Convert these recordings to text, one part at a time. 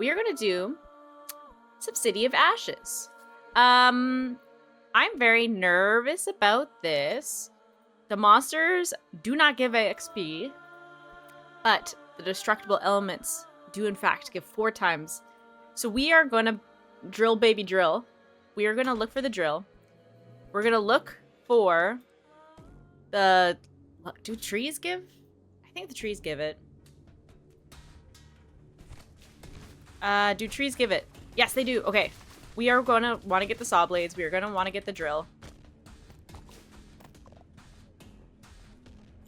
we are going to do some City of Ashes. I'm very nervous about this. The monsters do not give XP, but the destructible elements do in fact give 4 times. So we are going to drill, baby, drill. We are going to look for the drill. We're going to look for the... Do trees give? I think the trees give it. Do trees give it? Yes, they do. Okay. We are going to want to get the saw blades. We are going to want to get the drill.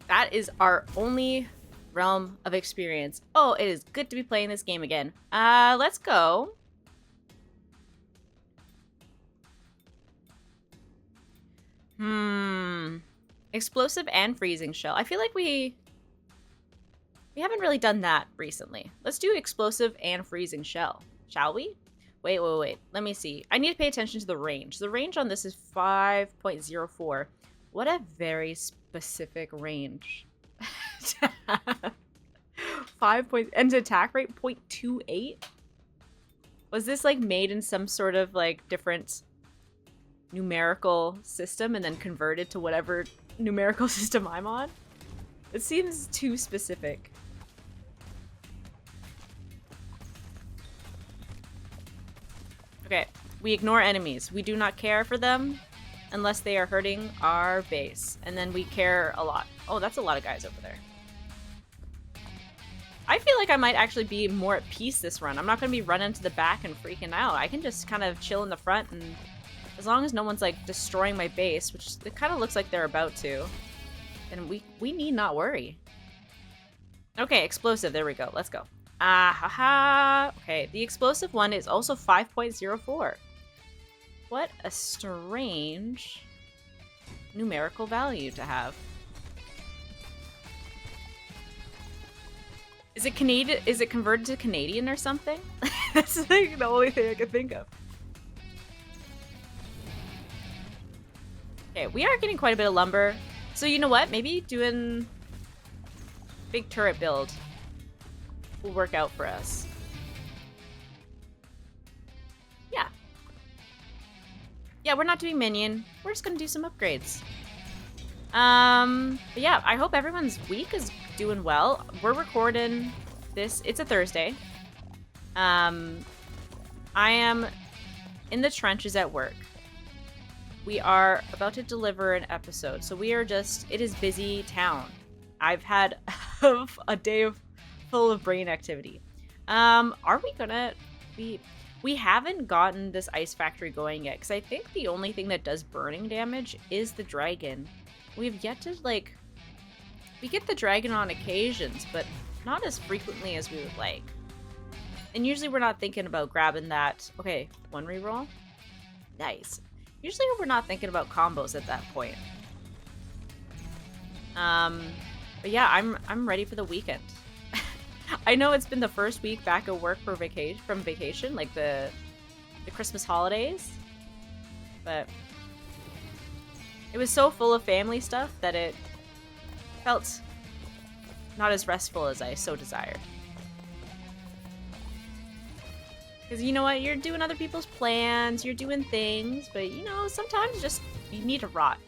That is our only realm of experience. Oh, it is good to be playing this game again. Let's go. Explosive and freezing shell. I feel like we haven't really done that recently. Let's do explosive and freezing shell, shall we? Wait. Let me see. I need to pay attention to the range. The range on this is 5.04. What a very specific range. 5 point and attack rate 0.28. Was this like made in some sort of like different numerical system and then converted to whatever numerical system I'm on? It seems too specific. Okay, we ignore enemies. We do not care for them unless they are hurting our base. And then we care a lot. Oh, that's a lot of guys over there. I feel like I might actually be more at peace this run. I'm not going to be running to the back and freaking out. I can just kind of chill in the front, and as long as no one's like destroying my base, which it kind of looks like they're about to, then we need not worry. Okay, explosive. There we go. Let's go. Okay, the explosive one is also 5.04. What a strange numerical value to have. Is it Canadian? Is it converted to Canadian or something? That's like the only thing I can think of. Okay, we are getting quite a bit of lumber. So you know what? Maybe doing big turret build will work out for us. Yeah. Yeah, we're not doing minion. We're just gonna do some upgrades. But yeah, I hope everyone's week is doing well. We're recording this. It's a Thursday. I am in the trenches at work. We are about to deliver an episode, so we are just, it is busy town. I've had a day full of brain activity. Are we gonna, we haven't gotten this ice factory going yet, because I think the only thing that does burning damage is the dragon. We've yet to, like, we get the dragon on occasions, but not as frequently as we would like. And usually we're not thinking about grabbing that. Okay, 1 reroll. Nice. Usually we're not thinking about combos at that point. But yeah, I'm ready for the weekend. I know it's been the first week back at work for from vacation, like the Christmas holidays. But it was so full of family stuff that it felt not as restful as I so desired. Because you know what? You're doing other people's plans, you're doing things, but you know, sometimes just you need to rot.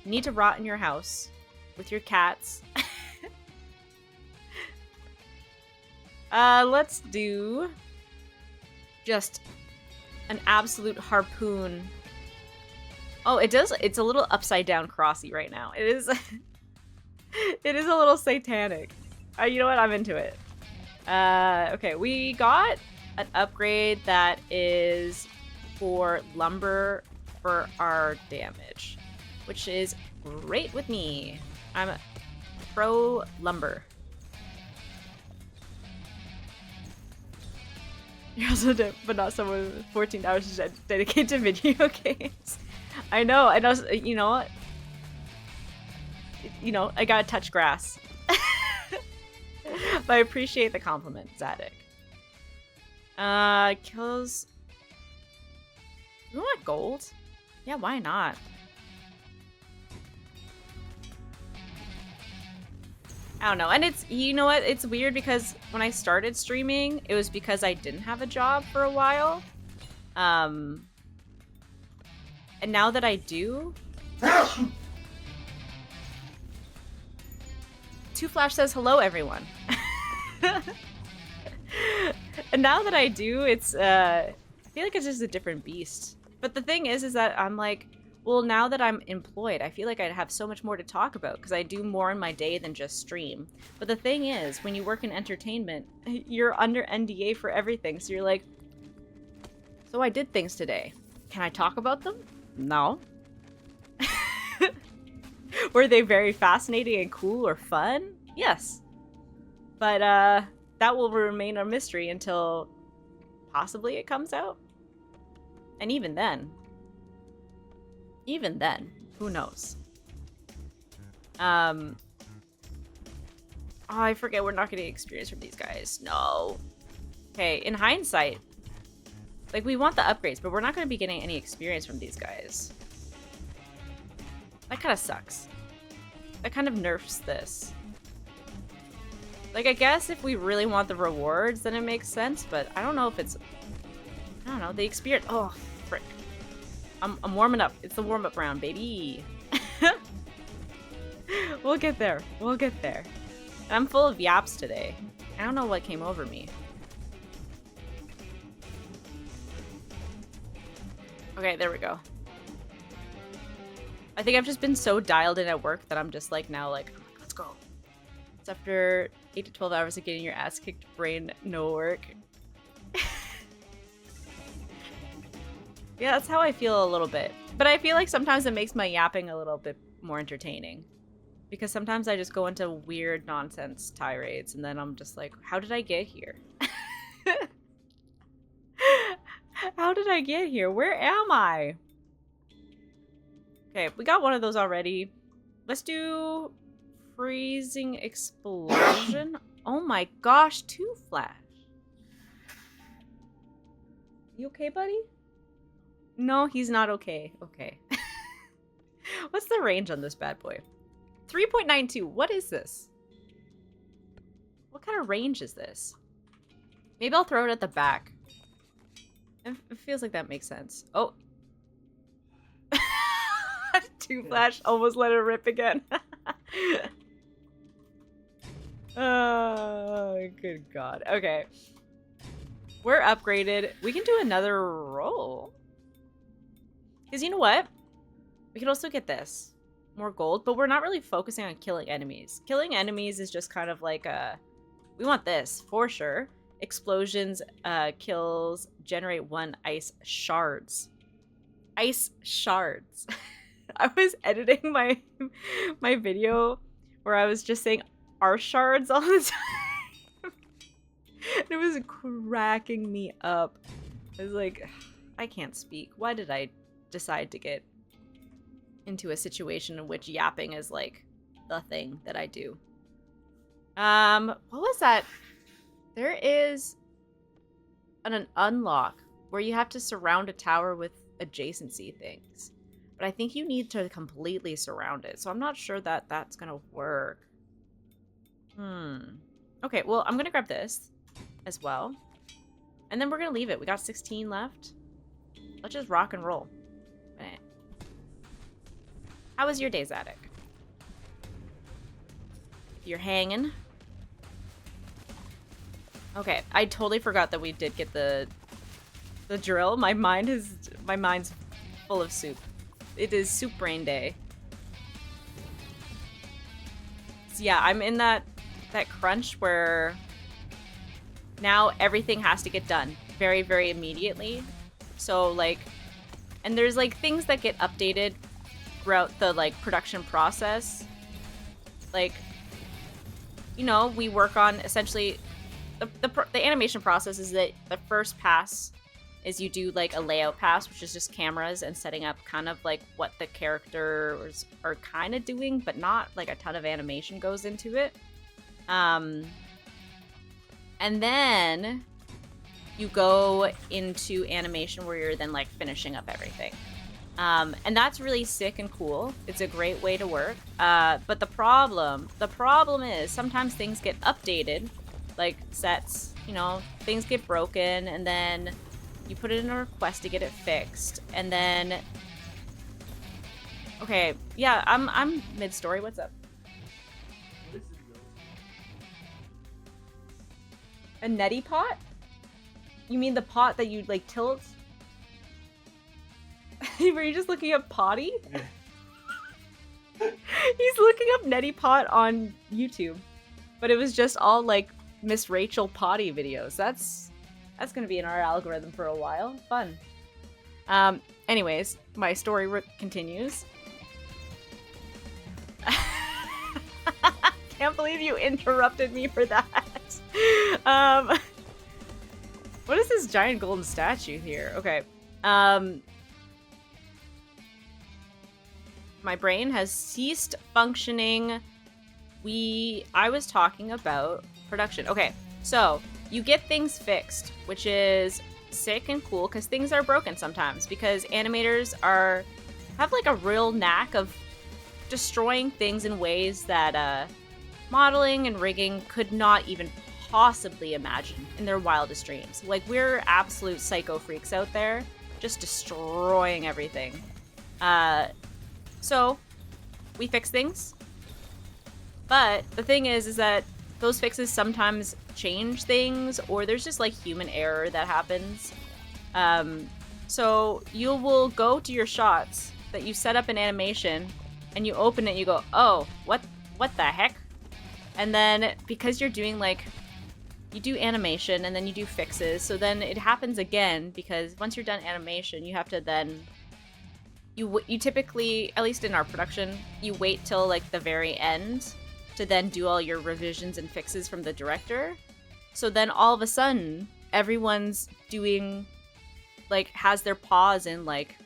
You need to rot in your house with your cats. Let's do just an absolute harpoon. Oh, it does. It's a little upside down crossy right now. It is. It is a little satanic. You know what? I'm into it. Okay, we got an upgrade that is for lumber for our damage, which is great with me. I'm pro lumber. You're also but not someone with 14 hours dedicated to video games. I know, you know what? You know, I gotta touch grass. But I appreciate the compliment, Zadok. Kills... You want gold? Yeah, why not? I don't know. And it's, you know what? It's weird because when I started streaming, it was because I didn't have a job for a while. And now that I do... Two Flash says, hello, everyone. And now that I do, it's, I feel like it's just a different beast. But the thing is that I'm like, well, now that I'm employed, I feel like I'd have so much more to talk about because I do more in my day than just stream. But the thing is, when you work in entertainment, you're under NDA for everything. So you're like, so I did things today. Can I talk about them? No. Were they very fascinating and cool or fun? Yes. But that will remain a mystery until possibly it comes out. And even then, who knows? Oh, I forget we're not getting experience from these guys. No. Okay, in hindsight, like, we want the upgrades, but we're not going to be getting any experience from these guys. That kind of sucks. That kind of nerfs this. Like, I guess if we really want the rewards, then it makes sense, but I don't know if it's... I don't know, the experience... Oh, frick. I'm warming up. It's the warm-up round, baby. We'll get there. We'll get there. And I'm full of yaps today. I don't know what came over me. Okay, there we go. I think I've just been so dialed in at work that I'm just like now like, let's go. It's after 8 to 12 hours of getting your ass kicked, brain no work. Yeah, that's how I feel a little bit. But I feel like sometimes it makes my yapping a little bit more entertaining. Because sometimes I just go into weird nonsense tirades and then I'm just like, how did I get here? How did I get here? Where am I? Okay, we got one of those already. Let's do freezing explosion. Oh my gosh, 2 Flash. You okay, buddy? No, he's not okay. Okay. What's the range on this bad boy? 3.92. What is this? What kind of range is this? Maybe I'll throw it at the back. It feels like that makes sense. Oh. 2 Flash almost let it rip again. Oh, good God. Okay. We're upgraded. We can do another roll. Because you know what? We can also get this. More gold, but we're not really focusing on killing enemies. Killing enemies is just kind of like a... We want this, for sure. Explosions, kills, generate 1 ice shards. Ice shards. I was editing my video where I was just saying our shards all the time. It was cracking me up. I was like, I can't speak. Why did I decide to get into a situation in which yapping is like the thing that I do? What was that? There is an unlock where you have to surround a tower with adjacency things. But I think you need to completely surround it. So I'm not sure that that's going to work. Okay, well, I'm going to grab this as well. And then we're going to leave it. We got 16 left. Let's just rock and roll. How was your day, Zadok? If you're hanging. Okay, I totally forgot that we did get the drill. My mind's full of soup. It is soup brain day. So yeah, I'm in that crunch where now everything has to get done very, very immediately. So like, and there's like things that get updated throughout the like production process. Like, you know, we work on essentially the animation process is that the first pass is you do like a layout pass, which is just cameras and setting up kind of like what the characters are kind of doing, but not like a ton of animation goes into it. And then you go into animation where you're then like finishing up everything. And that's really sick and cool. It's a great way to work. But the problem is sometimes things get updated, like sets, you know, things get broken, and then you put in a request to get it fixed, and then, okay, yeah, I'm mid-story. What's up? A neti pot? You mean the pot that you like tilt? Were you just looking up potty? He's looking up neti pot on YouTube, but it was just all like Miss Rachel potty videos. That's gonna be in our algorithm for a while. Fun. Anyways, my story continues. Can't believe you interrupted me for that. What is this giant golden statue here? Okay. My brain has ceased functioning. I was talking about production. Okay, so you get things fixed, which is sick and cool because things are broken sometimes because animators have like a real knack of destroying things in ways that modeling and rigging could not even possibly imagine in their wildest dreams. Like, we're absolute psycho freaks out there, just destroying everything. So we fix things, but the thing is that those fixes sometimes change things, or there's just like human error that happens. So you will go to your shots that you set up in animation, and you open it, and you go, oh, what the heck? And then because you're doing like, you do animation and then you do fixes, so then it happens again, because once you're done animation, you have to then you typically, at least in our production, you wait till like the very end to then do all your revisions and fixes from the director. So then all of a sudden, everyone's doing, like, has their paws in like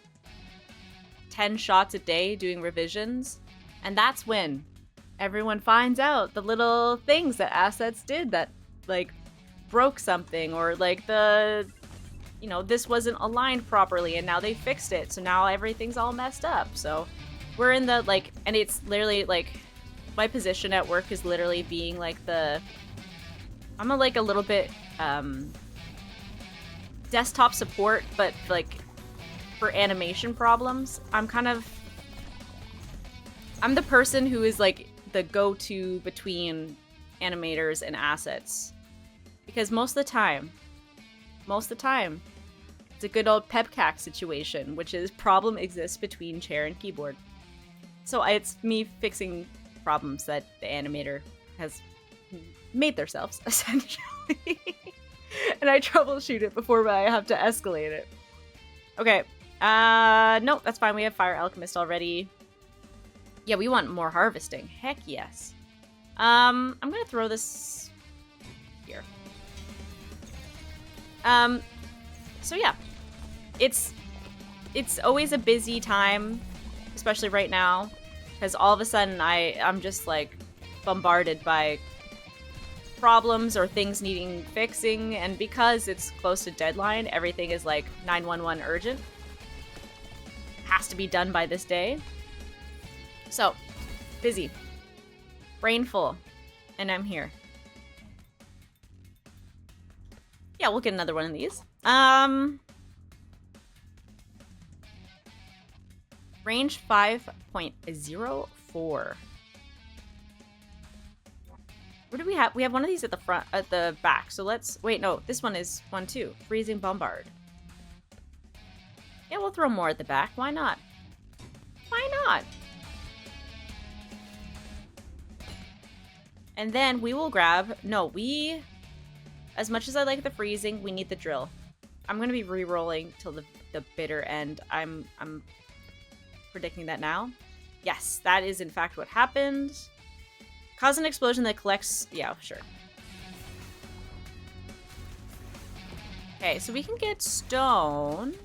10 shots a day doing revisions. And that's when everyone finds out the little things that assets did that like broke something, or like this wasn't aligned properly and now they fixed it, so now everything's all messed up. So we're in the like, and it's literally like, my position at work is literally being like I'm a little bit desktop support, but like for animation problems. I'm the person who is like the go-to between animators and assets, because most of the time it's a good old pepcac situation, which is problem exists between chair and keyboard. So it's me fixing problems that the animator has made themselves, essentially. And I troubleshoot it before I have to escalate it. Okay. Nope, that's fine. We have Fire Alchemist already. Yeah, we want more harvesting. Heck yes. I'm gonna throw this here. So yeah, it's always a busy time, especially right now, because all of a sudden I'm just like bombarded by problems or things needing fixing, and because it's close to deadline, everything is like 911 urgent. Has to be done by this day. So, busy. Brain full. And I'm here. Yeah, we'll get another one of these. Range 5.04. Where do we have? We have one of these at the front, at the back. So let's, wait, no, this one is one too. Freezing Bombard. Yeah, we'll throw more at the back. Why not? Why not? And then we will grab, as much as I like the freezing, we need the drill. I'm going to be re-rolling till the bitter end. I'm predicting that now. Yes, that is in fact what happened. Cause an explosion that collects, yeah, sure. Okay, so we can get stone,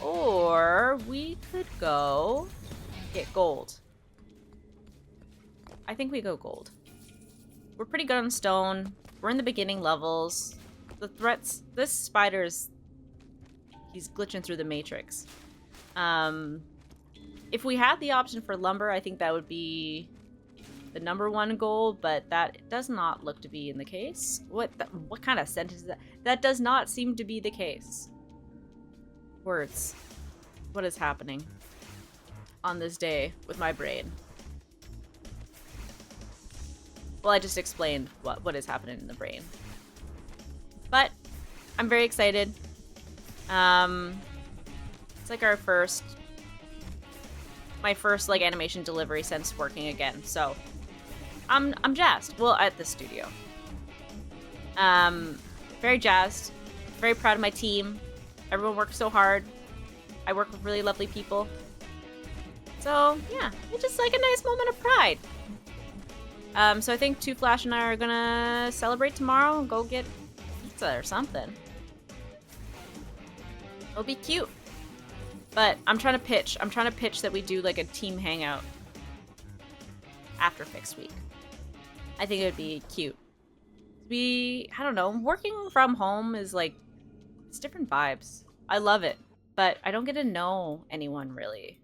or we could go get gold. I think we go gold. We're pretty good on stone. We're in the beginning levels. The threats, this spider's, he's glitching through the matrix. If we had the option for lumber, I think that would be the #1 goal, but that does not look to be in the case. What kind of sentence is that? That does not seem to be the case. Words. What is happening on this day with my brain? Well, I just explained what is happening in the brain. But I'm very excited. It's like my first like animation delivery since working again. So I'm jazzed. Well, at the studio. Very jazzed. Very proud of my team. Everyone works so hard. I work with really lovely people. So yeah, it's just like a nice moment of pride. So I think Two Flash and I are gonna celebrate tomorrow and go get pizza or something. It'll be cute. But I'm trying to pitch that we do like a team hangout after Fixed Week. I think it would be cute. I don't know, working from home is like, it's different vibes. I love it, but I don't get to know anyone really.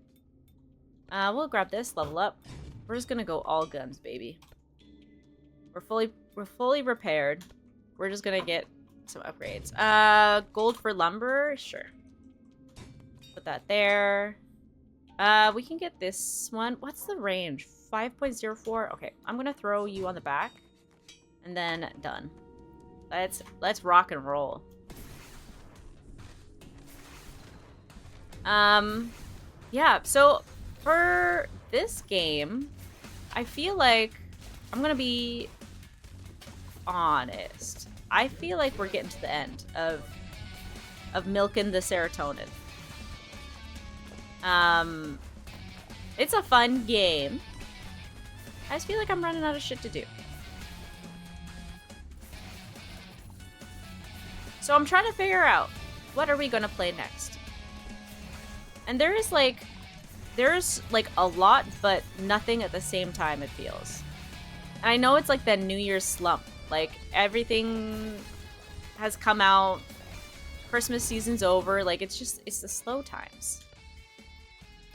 We'll grab this, level up. We're just gonna go all guns, baby. We're fully repaired. We're just gonna get some upgrades. Gold for lumber, sure. Put that there. We can get this one. What's the range? 5.04. Okay, I'm gonna throw you on the back, and then done. Let's rock and roll. Yeah. So for this game, I feel like I'm gonna be honest. I feel like we're getting to the end of milking the serotonin. It's a fun game. I just feel like I'm running out of shit to do. So I'm trying to figure out, what are we gonna play next? And there's like a lot, but nothing at the same time, it feels. And I know it's like that New Year's slump. Like, everything has come out. Christmas season's over. Like, it's the slow times.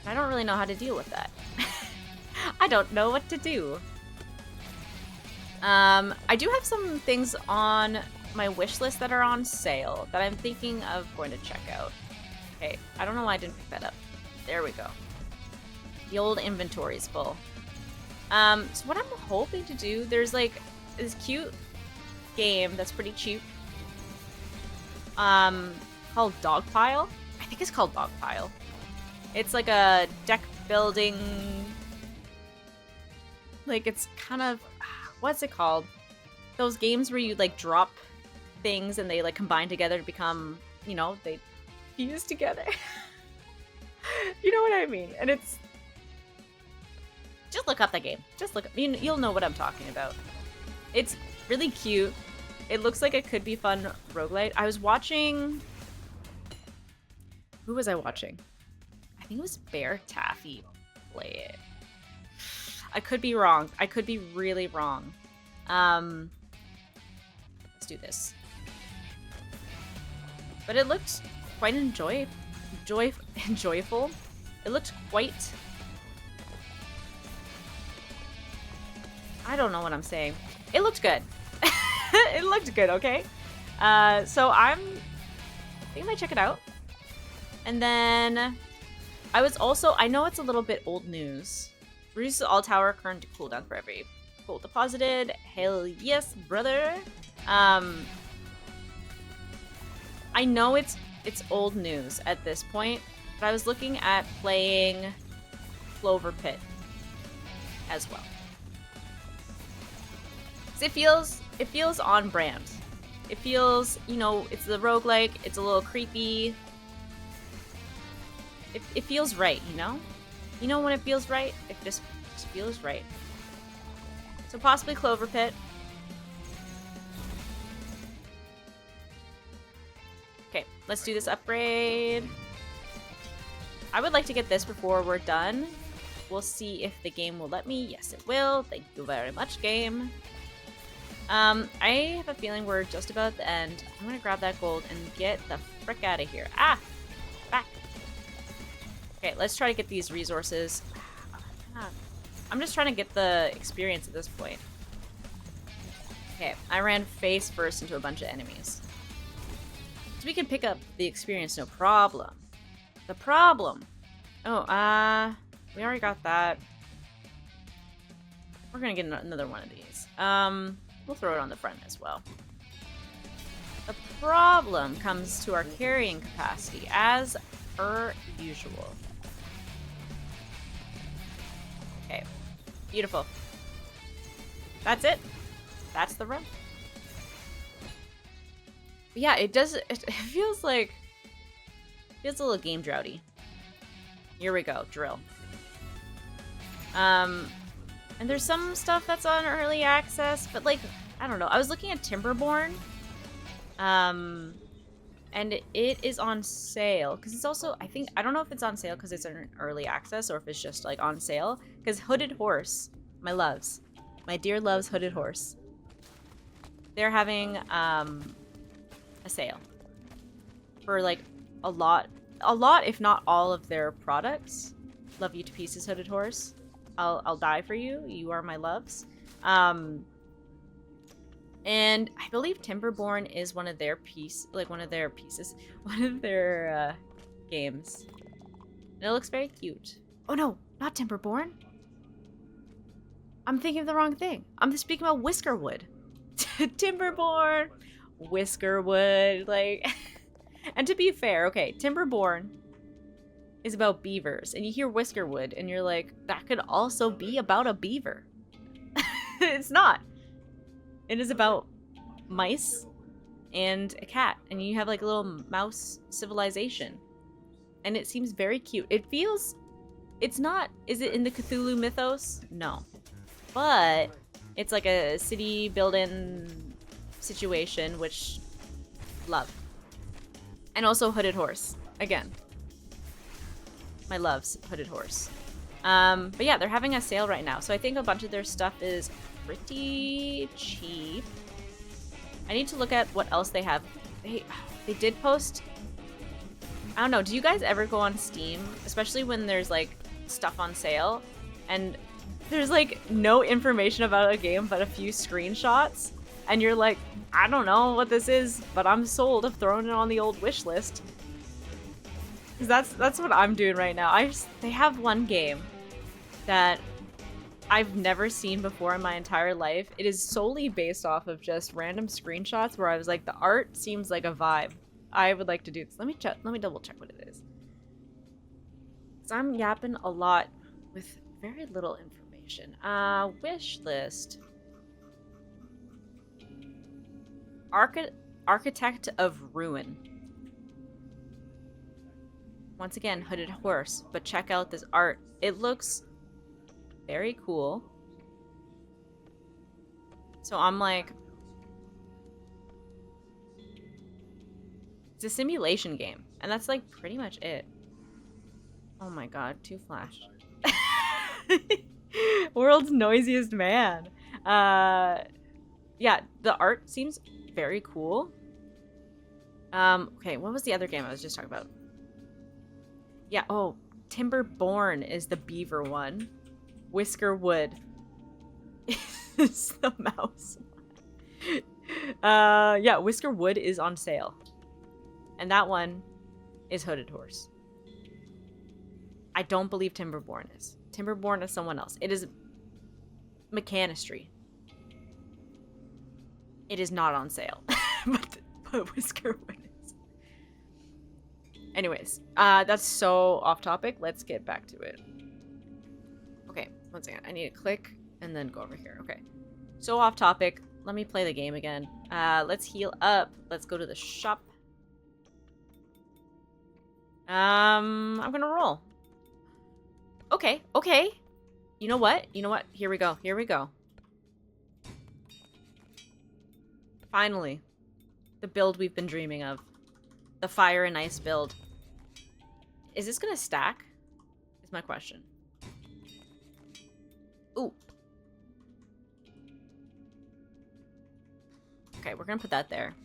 I don't really know how to deal with that. I don't know what to do. I do have some things on my wish list that are on sale that I'm thinking of going to check out. Okay, I don't know why I didn't pick that up. There we go. The old inventory's full. So what I'm hoping to do, there's like this cute game that's pretty cheap. Called Dogpile. I think it's called Dogpile. It's like a deck building, like it's kind of, what's it called? Those games where you like drop things and they like combine together to become, you know, they fuse together. You know what I mean? And it's, just look up that game. Just look up, you'll know what I'm talking about. It's really cute. It looks like it could be fun roguelite. I was watching, who was I watching? I think it was Bear Taffy play it. I could be wrong. I could be really wrong. Let's do this. But it looked quite enjoyable. It looked quite... I don't know what I'm saying. It looked good. It looked good, okay? So I think I might check it out. And then I know it's a little bit old news. Reduces all tower current to cooldown for every gold deposited. Hell yes, brother. I know it's old news at this point, but I was looking at playing Clover Pit as well. It feels on brand. It feels, you know, it's the roguelike, it's a little creepy. It feels right, you know? You know when it feels right? It just feels right. So possibly Clover Pit. Okay, let's do this upgrade. I would like to get this before we're done. We'll see if the game will let me. Yes, it will. Thank you very much, game. I have a feeling we're just about at the end. I'm gonna grab that gold and get the frick out of here. Ah! Back! Okay, let's try to get these resources. I'm just trying to get the experience at this point. Okay, I ran face first into a bunch of enemies. So we can pick up the experience, no problem. The problem. Oh, we already got that. We're gonna get another one of these. We'll throw it on the front as well. The problem comes to our carrying capacity, as per usual. Okay, beautiful. That's it. That's the run. But yeah, it does. It feels like feels a little game droughty. Here we go, drill. And there's some stuff that's on early access, but like I don't know. I was looking at Timberborn, and it is on sale because it's also I don't know if it's on sale because it's an early access or if it's just like on sale. Because Hooded Horse, my loves, my dear loves, Hooded Horse. They're having a sale for like a lot, if not all of their products. Love you to pieces, Hooded Horse. I'll die for you. You are my loves. And I believe Timberborn is one of their pieces, one of their games. And it looks very cute. Oh no, not Timberborn. I'm thinking of the wrong thing. I'm speaking about Whiskerwood. Timberborn, Whiskerwood, like. And to be fair, okay, Timberborn is about beavers, and you hear Whiskerwood, and you're like, that could also be about a beaver. It's not. It is about mice and a cat, and you have like a little mouse civilization, and it seems very cute. It feels, it's not. Is it in the Cthulhu mythos? No, but it's like a city building situation, which love, and also Hooded Horse again. My loves, Hooded Horse. But yeah, they're having a sale right now, so I think a bunch of their stuff is pretty cheap. I need to look at what else they have. They did post. I don't know. Do you guys ever go on Steam, especially when there's like stuff on sale, and there's like no information about a game but a few screenshots, and you're like, I don't know what this is, but I'm sold. I've thrown it on the old wish list. That's what I'm doing right now. They have one game that I've never seen before in my entire life. It is solely based off of just random screenshots where I was like, the art seems like a vibe. I would like to do this. Let me double check what it is. Cause I'm yapping a lot with very little information. Wish list. Architect of Ruin. Once again, Hooded Horse, but check out this art. It looks very cool. So I'm like, it's a simulation game, and that's like pretty much it. Oh my god, too flash. World's noisiest man. Yeah, the art seems very cool. Okay, what was the other game I was just talking about? Yeah, oh, Timberborn is the beaver one. Whiskerwood is the mouse one. Yeah, Whiskerwood is on sale. And that one is Hooded Horse. I don't believe Timberborn is. Timberborn is someone else. It is Mechanistry. It is not on sale. but Whiskerwood is. Anyways, that's so off topic. Let's get back to it. Okay, one second. I need to click and then go over here. Okay. So off topic. Let me play the game again. Let's heal up. Let's go to the shop. I'm gonna roll. Okay, okay. You know what? You know what? Here we go. Here we go. Finally. The build we've been dreaming of. The fire and ice build. Is this gonna stack? Is my question. Ooh. Okay, we're gonna put that there.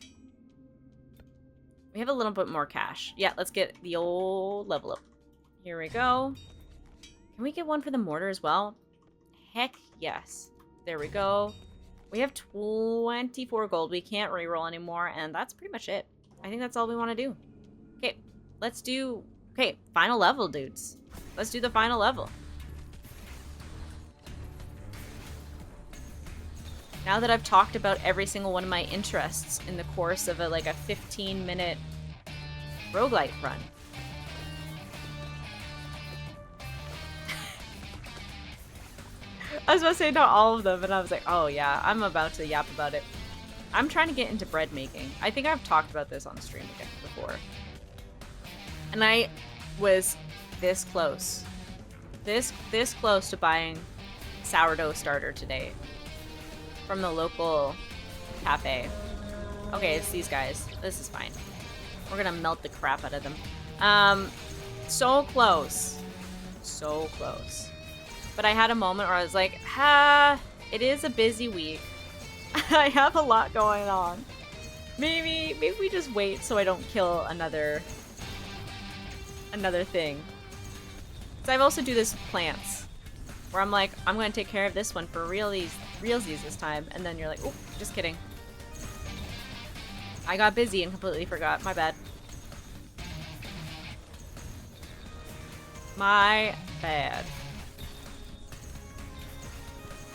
We have a little bit more cash. Yeah, let's get the old level up. Here we go. Can we get one for the mortar as well? Heck yes. There we go. We have 24 gold. We can't reroll anymore, and that's pretty much it. I think that's all we want to do. Okay, let's do... Okay, final level, dudes. Let's do the final level. Now that I've talked about every single one of my interests in the course of a 15-minute roguelite run. I was about to say not all of them, and I was like, oh yeah, I'm about to yap about it. I'm trying to get into bread making. I think I've talked about this on stream again before. And I was this close. This close to buying sourdough starter today from the local cafe. Okay, it's these guys. This is fine. We're gonna melt the crap out of them. So close. So close. But I had a moment where I was like, it is a busy week. I have a lot going on. Maybe we just wait so I don't kill another thing. So I've also do this with plants, where I'm like, I'm gonna take care of this one for realsies this time, and then you're like, oh, just kidding. I got busy and completely forgot. My bad. My bad.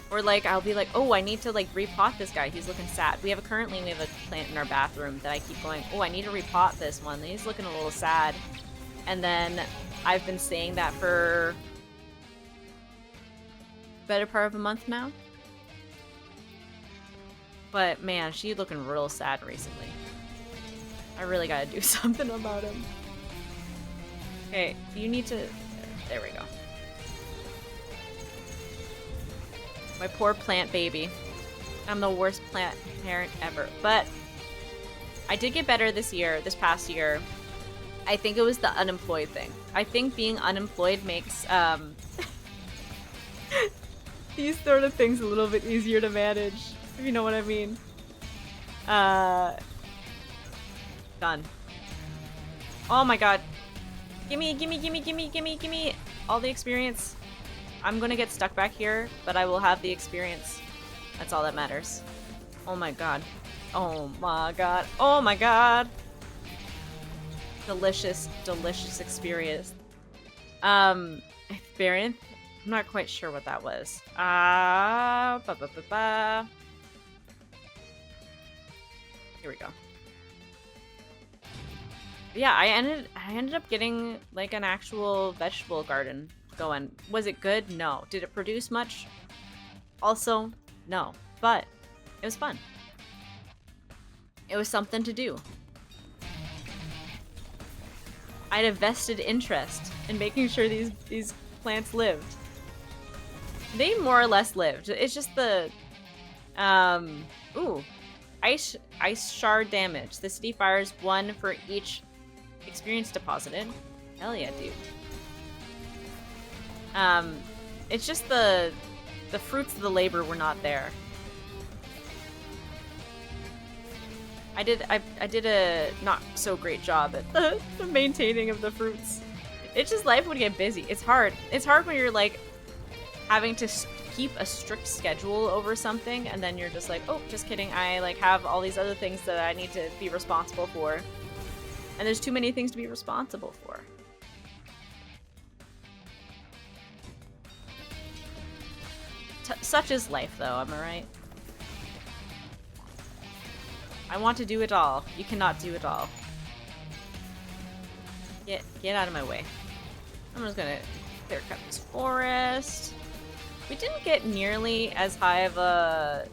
Or I'll be like, oh, I need to repot this guy. He's looking sad. We have a plant in our bathroom that I keep going, oh, I need to repot this one. He's looking a little sad. And then I've been saying that for the better part of a month now. But man, she's looking real sad recently. I really gotta do something about him. Okay, you need to... There we go. My poor plant baby. I'm the worst plant parent ever. But I did get better this past year. I think it was the unemployed thing. I think being unemployed makes these sort of things a little bit easier to manage, if you know what I mean. Done. Oh my god. Gimme all the experience. I'm gonna get stuck back here, but I will have the experience. That's all that matters. Oh my god. Oh my god. Oh my god. Delicious, delicious experience. Experience? I'm not quite sure what that was. Here we go. Yeah, I ended up getting an actual vegetable garden going. Was it good? No. Did it produce much? Also, no. But it was fun. It was something to do. I had a vested interest in making sure these plants lived. They more or less lived. It's just the ice shard damage. The city fires 1 for each experience deposited. Hell yeah, dude. It's just the fruits of the labor were not there. I did a not so great job at the maintaining of the fruits. It's just life would get busy. It's hard. It's hard when you're having to keep a strict schedule over something, and then you're just like, oh, just kidding. I have all these other things that I need to be responsible for, and there's too many things to be responsible for. Such is life, though. Am I right? I want to do it all. You cannot do it all. Get out of my way. I'm just gonna clear cut this forest. We didn't get nearly as high of a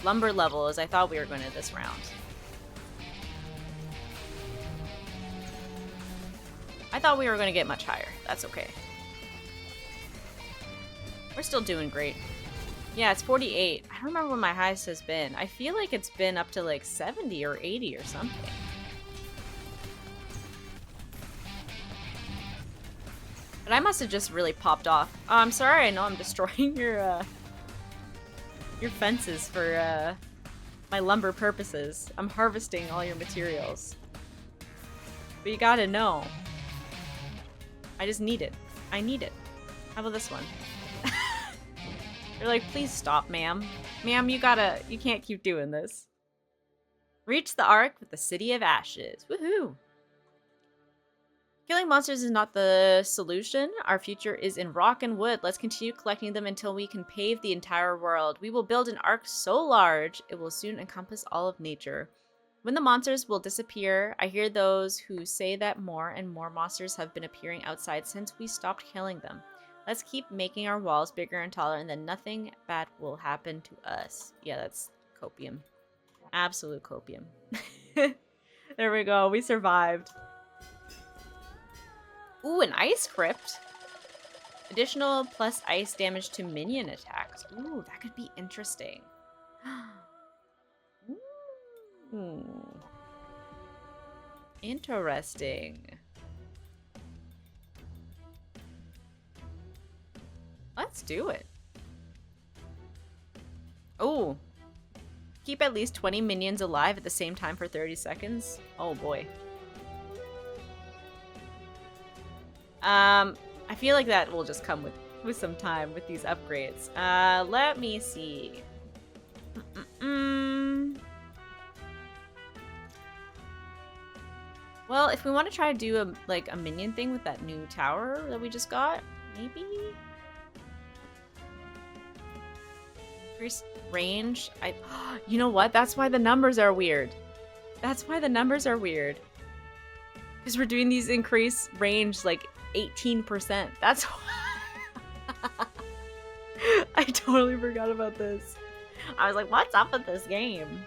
lumber level as I thought we were going to this round. I thought we were going to get much higher. That's okay. We're still doing great. Yeah, it's 48. I don't remember what my highest has been. I feel like it's been up to 70 or 80 or something. But I must have just really popped off. Oh, I'm sorry, I know I'm destroying your fences for my lumber purposes. I'm harvesting all your materials. But you gotta know. I just need it. I need it. How about this one? They're like, please stop, ma'am. Ma'am, you can't keep doing this. Reach the Ark with the City of Ashes. Woohoo! Killing monsters is not the solution. Our future is in rock and wood. Let's continue collecting them until we can pave the entire world. We will build an ark so large, it will soon encompass all of nature. When the monsters will disappear, I hear those who say that more and more monsters have been appearing outside since we stopped killing them. Let's keep making our walls bigger and taller, and then nothing bad will happen to us. Yeah, that's copium. Absolute copium. There we go. We survived. Ooh, an ice crypt. Additional plus ice damage to minion attacks. Ooh, that could be interesting. Ooh. Interesting. Let's do it. Oh. Keep at least 20 minions alive at the same time for 30 seconds. Oh boy. I feel like that will just come with some time with these upgrades. Let me see. Well, if we want to try to do a minion thing with that new tower that we just got, maybe? Increase range. You know what? That's why the numbers are weird. That's why the numbers are weird. Because we're doing these increase range like 18%. That's why. I totally forgot about this. I was like, what's up with this game?